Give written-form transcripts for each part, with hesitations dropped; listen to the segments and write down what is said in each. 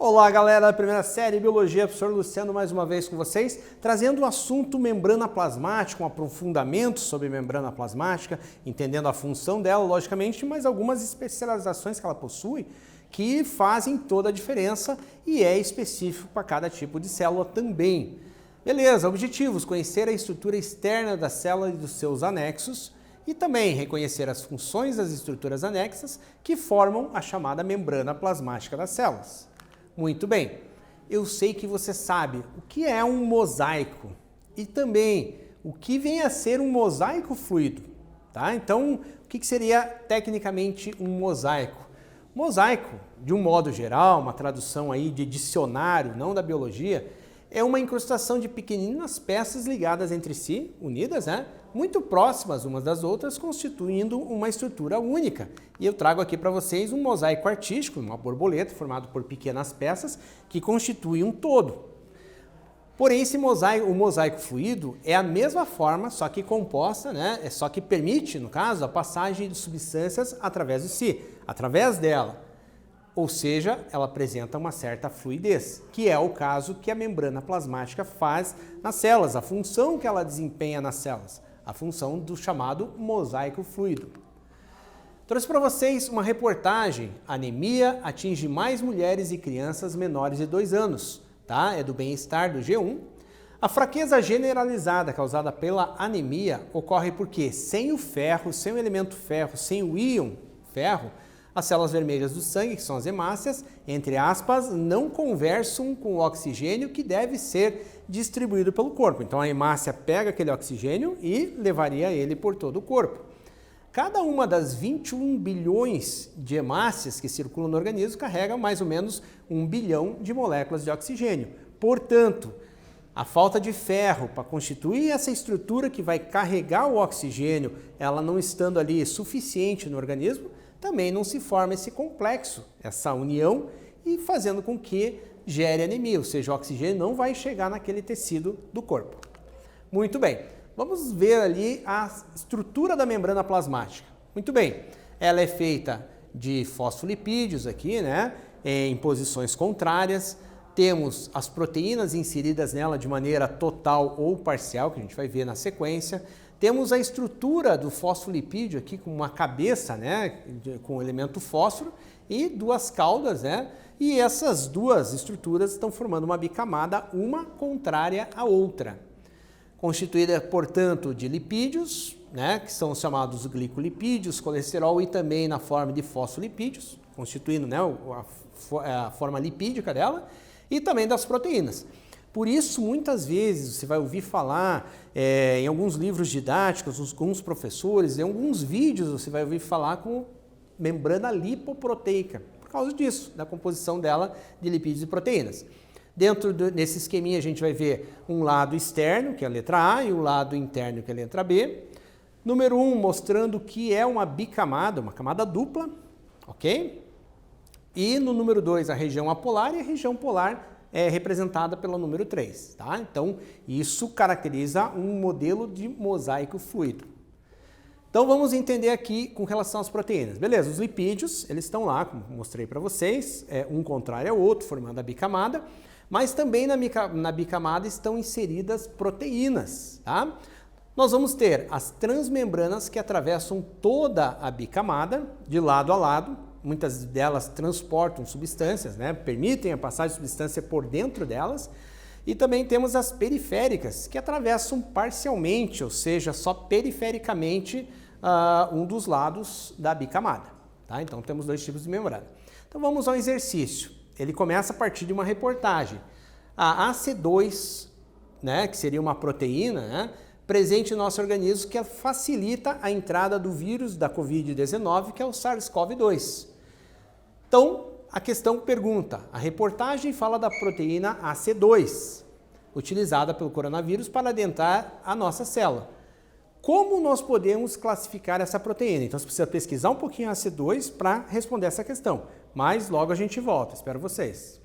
Olá galera da primeira série Biologia, professor Luciano mais uma vez com vocês, trazendo o assunto membrana plasmática, um aprofundamento sobre membrana plasmática, entendendo a função dela, logicamente, mas algumas especializações que ela possui que fazem toda a diferença e é específico para cada tipo de célula também. Beleza, objetivos: conhecer a estrutura externa da célula e dos seus anexos e também reconhecer as funções das estruturas anexas que formam a chamada membrana plasmática das células. Muito bem, eu sei que você sabe o que é um mosaico e também o que vem a ser um mosaico fluido, tá? Então, o que seria tecnicamente um mosaico? Mosaico, de um modo geral, uma tradução aí de dicionário, não da biologia, é uma incrustação de pequeninas peças ligadas entre si, unidas, né? Muito próximas umas das outras, constituindo uma estrutura única. E eu trago aqui para vocês um mosaico artístico, uma borboleta formado por pequenas peças que constituem um todo. Porém, o mosaico fluido é a mesma forma, só que composta, né? Só que permite, no caso, a passagem de substâncias através de si, através dela. Ou seja, ela apresenta uma certa fluidez, que é o caso que a membrana plasmática faz nas células, a função que ela desempenha nas células, a função do chamado mosaico fluido. Trouxe para vocês uma reportagem: anemia atinge mais mulheres e crianças menores de 2 anos, tá? É do bem-estar do G1. A fraqueza generalizada causada pela anemia ocorre porque sem o ferro, sem o elemento ferro, sem o íon ferro, as células vermelhas do sangue, que são as hemácias, entre aspas, não conversam com o oxigênio que deve ser distribuído pelo corpo. Então a hemácia pega aquele oxigênio e levaria ele por todo o corpo. Cada uma das 21 bilhões de hemácias que circulam no organismo carrega mais ou menos 1 bilhão de moléculas de oxigênio. Portanto, a falta de ferro para constituir essa estrutura que vai carregar o oxigênio, ela não estando ali suficiente no organismo, também não se forma esse complexo, essa união, e fazendo com que gere anemia, ou seja, o oxigênio não vai chegar naquele tecido do corpo. Muito bem, vamos ver ali a estrutura da membrana plasmática. Muito bem, ela é feita de fosfolipídios aqui, né, em posições contrárias. Temos as proteínas inseridas nela de maneira total ou parcial, que a gente vai ver na sequência. Temos a estrutura do fosfolipídio aqui com uma cabeça, né, com o elemento fósforo e 2 caudas, né? E essas 2 estruturas estão formando uma bicamada, uma contrária à outra. Constituída, portanto, de lipídios, né, que são chamados glicolipídios, colesterol e também na forma de fosfolipídios, constituindo, né, a forma lipídica dela, e também das proteínas. Por isso, muitas vezes, você vai ouvir falar em alguns livros didáticos, alguns professores, em alguns vídeos, você vai ouvir falar com membrana lipoproteica, por causa disso, da composição dela de lipídios e proteínas. Dentro desse esqueminha, a gente vai ver um lado externo, que é a letra A, e o lado interno, que é a letra B. Número 1, mostrando que é uma bicamada, uma camada dupla, ok? E no número 2, a região apolar, e a região polar é representada pelo número 3, tá? Então, isso caracteriza um modelo de mosaico fluido. Então, vamos entender aqui com relação às proteínas. Beleza, os lipídios, eles estão lá, como mostrei para vocês, um contrário ao outro, formando a bicamada, mas também na bicamada estão inseridas proteínas, tá? Nós vamos ter as transmembranas que atravessam toda a bicamada, de lado a lado. Muitas delas transportam substâncias, né? Permitem a passagem de substância por dentro delas. E também temos as periféricas, que atravessam parcialmente, ou seja, só perifericamente, um dos lados da bicamada. Tá? Então temos 2 tipos de membrana. Então vamos ao exercício. Ele começa a partir de uma reportagem. A AC2, né, que seria uma proteína, né, presente no nosso organismo, que facilita a entrada do vírus da Covid-19, que é o SARS-CoV-2. Então, a questão pergunta: a reportagem fala da proteína AC2, utilizada pelo coronavírus para adentrar a nossa célula. Como nós podemos classificar essa proteína? Então, você precisa pesquisar um pouquinho a AC2 para responder essa questão, mas logo a gente volta. Espero vocês.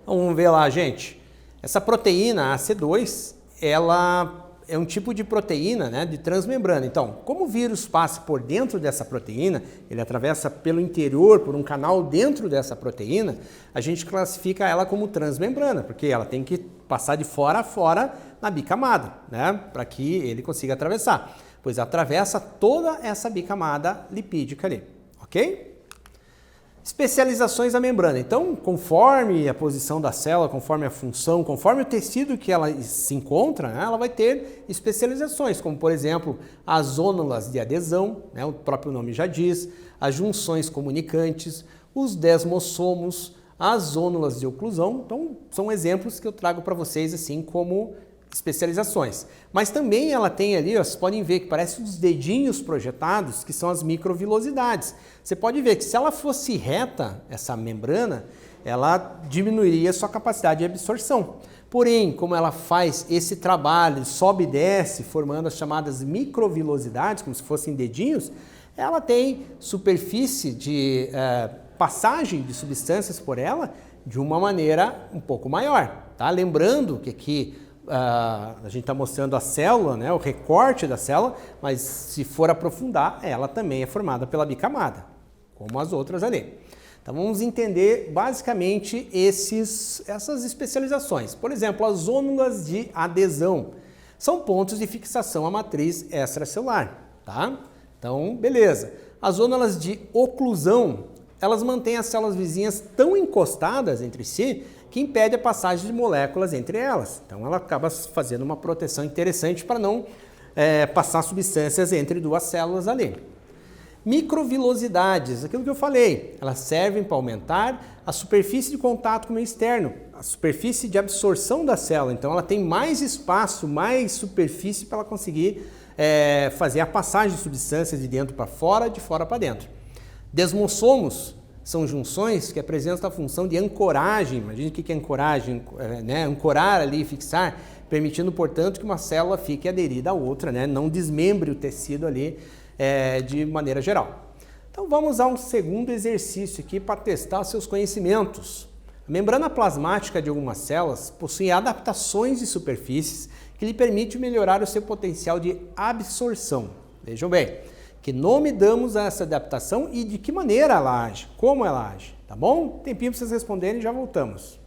Então, vamos ver lá, gente. Essa proteína, a AC2, ela é um tipo de proteína, né, de transmembrana. Então, como o vírus passa por dentro dessa proteína, ele atravessa pelo interior, por um canal dentro dessa proteína, a gente classifica ela como transmembrana, porque ela tem que passar de fora a fora na bicamada, né, para que ele consiga atravessar. Pois atravessa toda essa bicamada lipídica ali, ok? Especializações da membrana. Então, conforme a posição da célula, conforme a função, conforme o tecido que ela se encontra, né, ela vai ter especializações, como por exemplo, as zônulas de adesão, né, o próprio nome já diz, as junções comunicantes, os desmossomos, as zônulas de oclusão. Então, são exemplos que eu trago para vocês assim como especializações. Mas também ela tem ali, ó, vocês podem ver que parece uns dedinhos projetados, que são as microvilosidades. Você pode ver que se ela fosse reta, essa membrana, ela diminuiria a sua capacidade de absorção. Porém, como ela faz esse trabalho, sobe e desce, formando as chamadas microvilosidades, como se fossem dedinhos, ela tem superfície de passagem de substâncias por ela de uma maneira um pouco maior. Tá? Lembrando que aqui a gente está mostrando a célula, né, o recorte da célula, mas se for aprofundar, ela também é formada pela bicamada, como as outras ali. Então vamos entender basicamente essas especializações. Por exemplo, as zônulas de adesão são pontos de fixação à matriz extracelular, tá? Então, beleza. As zônulas de oclusão, elas mantêm as células vizinhas tão encostadas entre si que impede a passagem de moléculas entre elas. Então ela acaba fazendo uma proteção interessante para não passar substâncias entre duas células ali. Microvilosidades, aquilo que eu falei, elas servem para aumentar a superfície de contato com o meio externo, a superfície de absorção da célula. Então ela tem mais espaço, mais superfície para ela conseguir fazer a passagem de substâncias de dentro para fora, de fora para dentro. Desmossomos são junções que apresentam a função de ancoragem. Imagine o que é ancoragem, né? Ancorar ali e fixar, permitindo, portanto, que uma célula fique aderida à outra, né? Não desmembre o tecido ali de maneira geral. Então vamos a um segundo exercício aqui para testar os seus conhecimentos. A membrana plasmática de algumas células possui adaptações de superfícies que lhe permitem melhorar o seu potencial de absorção. Vejam bem. Que nome damos a essa adaptação e de que maneira ela age, como ela age, tá bom? Tempinho para vocês responderem e já voltamos.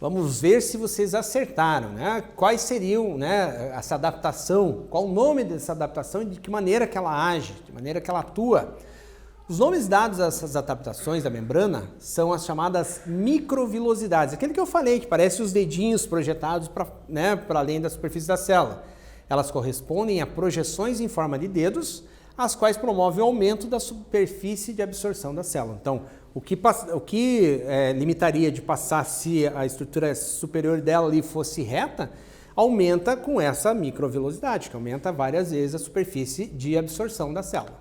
Vamos ver se vocês acertaram, né? Quais seriam, né, essa adaptação, qual o nome dessa adaptação e de que maneira que ela age, de maneira que ela atua. Os nomes dados a essas adaptações da membrana são as chamadas microvilosidades, aquele que eu falei, que parece os dedinhos projetados para, né, para além da superfície da célula. Elas correspondem a projeções em forma de dedos, as quais promovem o aumento da superfície de absorção da célula. Então, o que limitaria de passar se a estrutura superior dela ali fosse reta, aumenta com essa microvilosidade, que aumenta várias vezes a superfície de absorção da célula.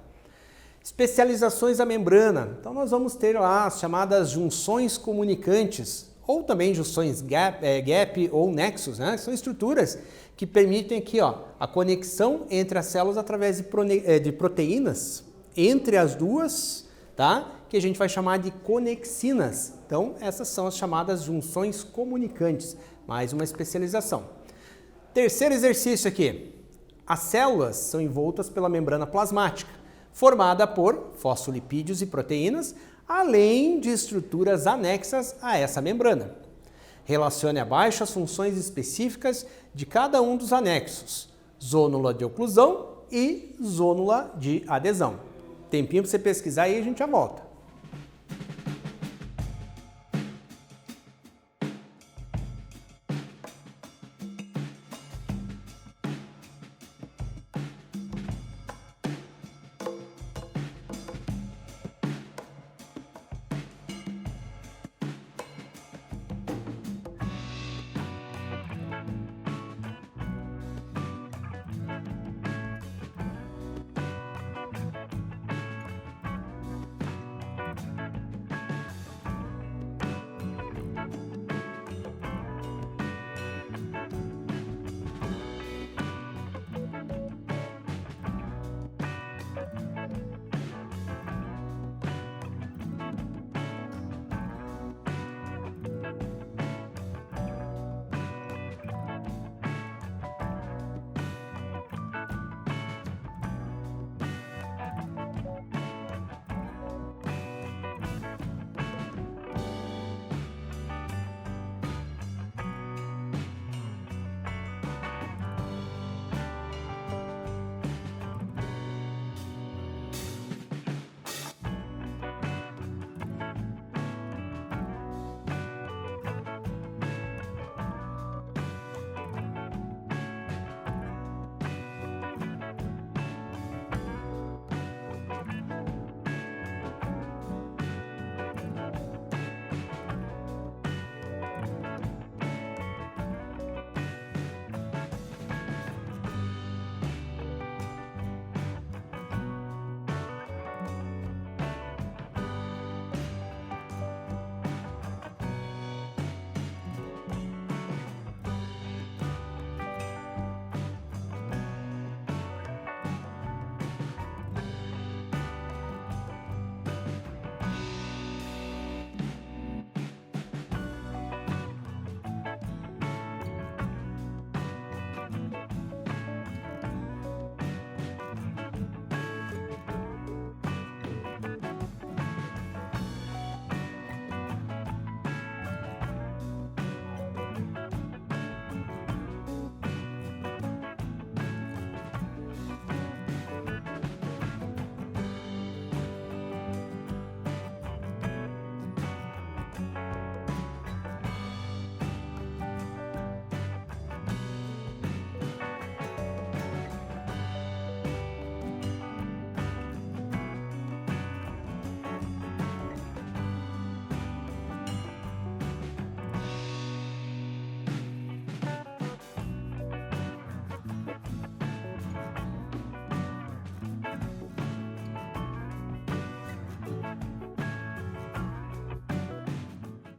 Especializações da membrana. Então, nós vamos ter lá as chamadas junções comunicantes, ou também junções gap ou nexos, né? São estruturas que permitem aqui, ó, a conexão entre as células através de proteínas entre as duas, tá? Que a gente vai chamar de conexinas. Então, essas são as chamadas junções comunicantes. Mais uma especialização. Terceiro exercício aqui. As células são envoltas pela membrana plasmática, formada por fosfolipídios e proteínas, além de estruturas anexas a essa membrana. Relacione abaixo as funções específicas de cada um dos anexos, zônula de oclusão e zônula de adesão. Tempinho para você pesquisar aí e a gente já volta.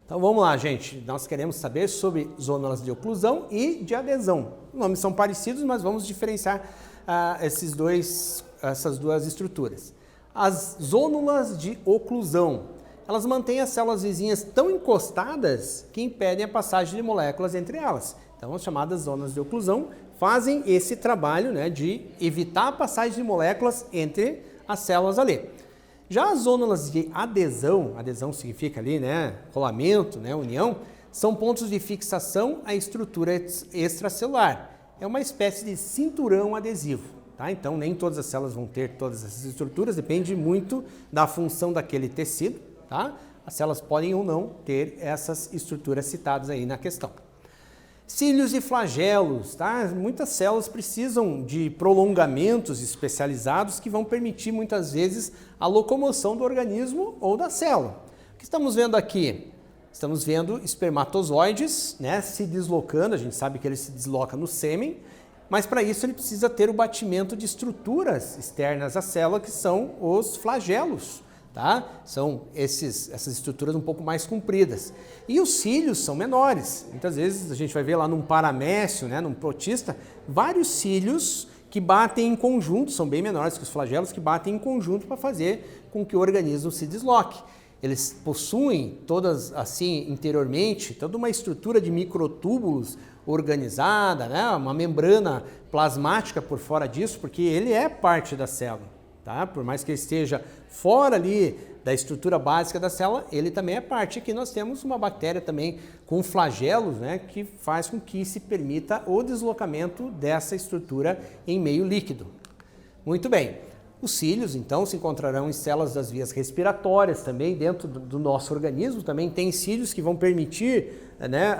Então vamos lá, gente. Nós queremos saber sobre zônulas de oclusão e de adesão. Os nomes são parecidos, mas vamos diferenciar essas duas estruturas. As zônulas de oclusão, elas mantêm as células vizinhas tão encostadas que impedem a passagem de moléculas entre elas. Então, as chamadas zonas de oclusão fazem esse trabalho, né, de evitar a passagem de moléculas entre as células ali. Já as zônulas de adesão, adesão significa ali, né, colamento, né, união, São pontos de fixação à estrutura extracelular. É uma espécie de cinturão adesivo, tá? Então, nem todas as células vão ter todas essas estruturas, depende muito da função daquele tecido, tá? As células podem ou não ter essas estruturas citadas aí na questão. Cílios e flagelos, tá? Muitas células precisam de prolongamentos especializados que vão permitir muitas vezes a locomoção do organismo ou da célula. O que estamos vendo aqui? Estamos vendo espermatozoides, né, se deslocando, a gente sabe que ele se desloca no sêmen, mas para isso ele precisa ter o batimento de estruturas externas à célula, que são os flagelos, tá? São essas estruturas um pouco mais compridas. E os cílios são menores. Muitas vezes a gente vai ver lá num paramécio, né, num protista, vários cílios que batem em conjunto, são bem menores que os flagelos, que batem em conjunto para fazer com que o organismo se desloque. Eles possuem todas, assim, interiormente, toda uma estrutura de microtúbulos organizada, né? Uma membrana plasmática por fora disso, porque ele é parte da célula, tá? Por mais que ele esteja fora ali da estrutura básica da célula, ele também é parte. Aqui nós temos uma bactéria também com flagelos, né? Que faz com que se permita o deslocamento dessa estrutura em meio líquido. Muito bem. Os cílios, então, se encontrarão em células das vias respiratórias também, dentro do nosso organismo. Também tem cílios que vão permitir, né,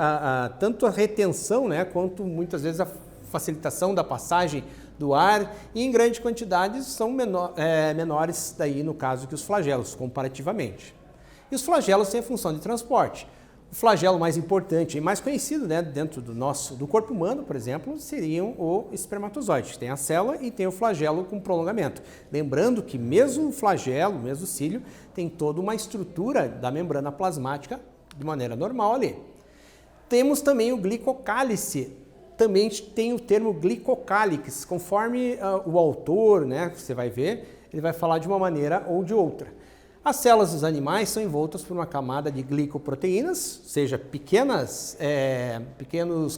tanto a retenção, né, quanto muitas vezes a facilitação da passagem do ar, e em grande quantidade são menores daí no caso que os flagelos, comparativamente. E os flagelos têm a função de transporte. O flagelo mais importante e mais conhecido, né, dentro do corpo humano, por exemplo, seriam o espermatozoide. Tem a célula e tem o flagelo com prolongamento. Lembrando que mesmo o flagelo, mesmo o cílio, tem toda uma estrutura da membrana plasmática de maneira normal ali. Temos também o glicocálice. Também tem o termo glicocálix. Conforme o autor, né, você vai ver, ele vai falar de uma maneira ou de outra. As células dos animais são envoltas por uma camada de glicoproteínas, ou seja, pequenos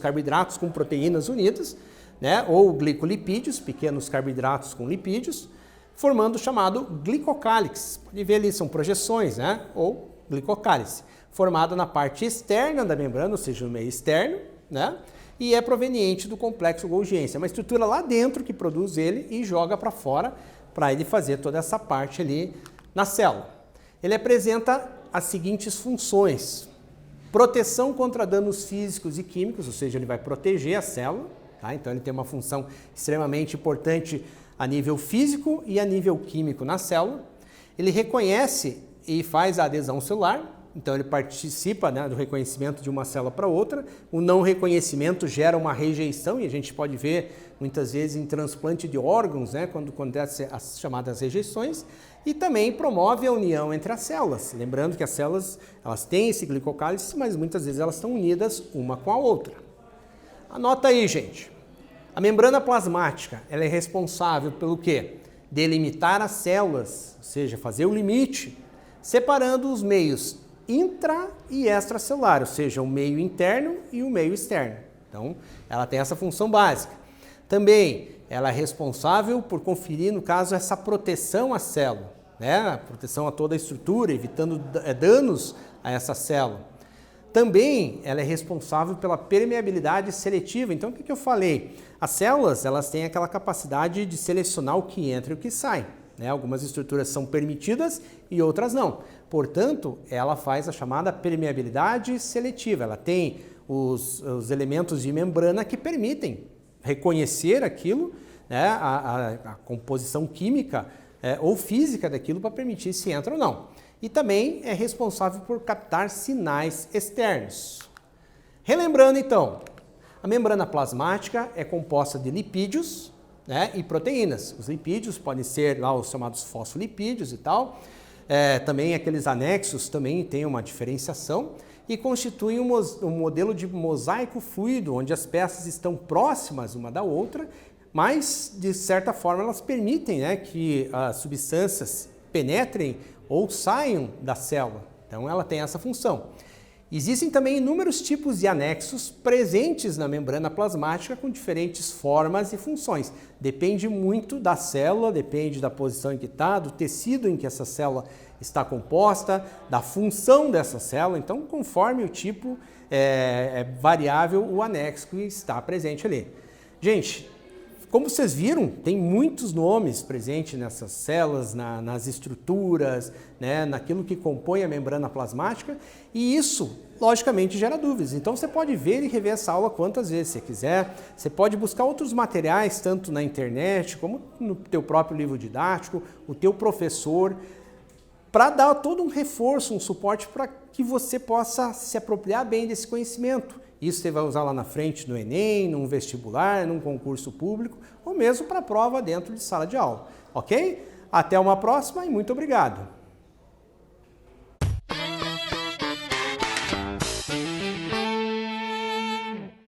carboidratos com proteínas unidas, né, ou glicolipídios, pequenos carboidratos com lipídios, formando o chamado glicocálix. Pode ver ali, são projeções, né, ou glicocálice, formada na parte externa da membrana, ou seja, no meio externo, né, e é proveniente do complexo Golgiense. É uma estrutura lá dentro que produz ele e joga para fora para ele fazer toda essa parte ali na célula. Ele apresenta as seguintes funções: proteção contra danos físicos e químicos, ou seja, ele vai proteger a célula, tá? Então ele tem uma função extremamente importante a nível físico e a nível químico na célula. Ele reconhece e faz a adesão celular, então ele participa, né, do reconhecimento de uma célula para outra. O não reconhecimento gera uma rejeição, e a gente pode ver muitas vezes em transplante de órgãos, né, quando acontecem as chamadas rejeições. E também promove a união entre as células. Lembrando que as células, elas têm esse glicocálice, mas muitas vezes elas estão unidas uma com a outra. Anota aí, gente. A membrana plasmática, ela é responsável pelo quê? Delimitar as células, ou seja, fazer o limite, separando os meios intra e extracelular, ou seja, o meio interno e o meio externo. Então, ela tem essa função básica. Também, ela é responsável por conferir, no caso, essa proteção à célula, né? A proteção a toda a estrutura, evitando danos a essa célula. Também, ela é responsável pela permeabilidade seletiva. Então, o que eu falei? As células, elas têm aquela capacidade de selecionar o que entra e o que sai, né? Algumas estruturas são permitidas e outras não. Portanto, ela faz a chamada permeabilidade seletiva. Ela tem os elementos de membrana que permitem reconhecer aquilo, né, a composição química ou física daquilo para permitir se entra ou não. E também é responsável por captar sinais externos. Relembrando então, a membrana plasmática é composta de lipídios, né, e proteínas. Os lipídios podem ser lá os chamados fosfolipídios e tal. Também aqueles anexos também têm uma diferenciação e constituem um modelo de mosaico fluido, onde as peças estão próximas uma da outra, mas de certa forma elas permitem, né, que as substâncias penetrem ou saiam da célula. Então ela tem essa função. Existem também inúmeros tipos de anexos presentes na membrana plasmática com diferentes formas e funções. Depende muito da célula, depende da posição em que está, do tecido em que essa célula está composta, da função dessa célula. Então, conforme o tipo, é variável o anexo que está presente ali. Gente, como vocês viram, tem muitos nomes presentes nessas células, nas estruturas, né, naquilo que compõe a membrana plasmática, e isso, logicamente, gera dúvidas. Então você pode ver e rever essa aula quantas vezes você quiser, você pode buscar outros materiais, tanto na internet, como no teu próprio livro didático, o teu professor, para dar todo um reforço, um suporte para que você possa se apropriar bem desse conhecimento. Isso você vai usar lá na frente no Enem, num vestibular, num concurso público ou mesmo para prova dentro de sala de aula, ok? Até uma próxima e muito obrigado!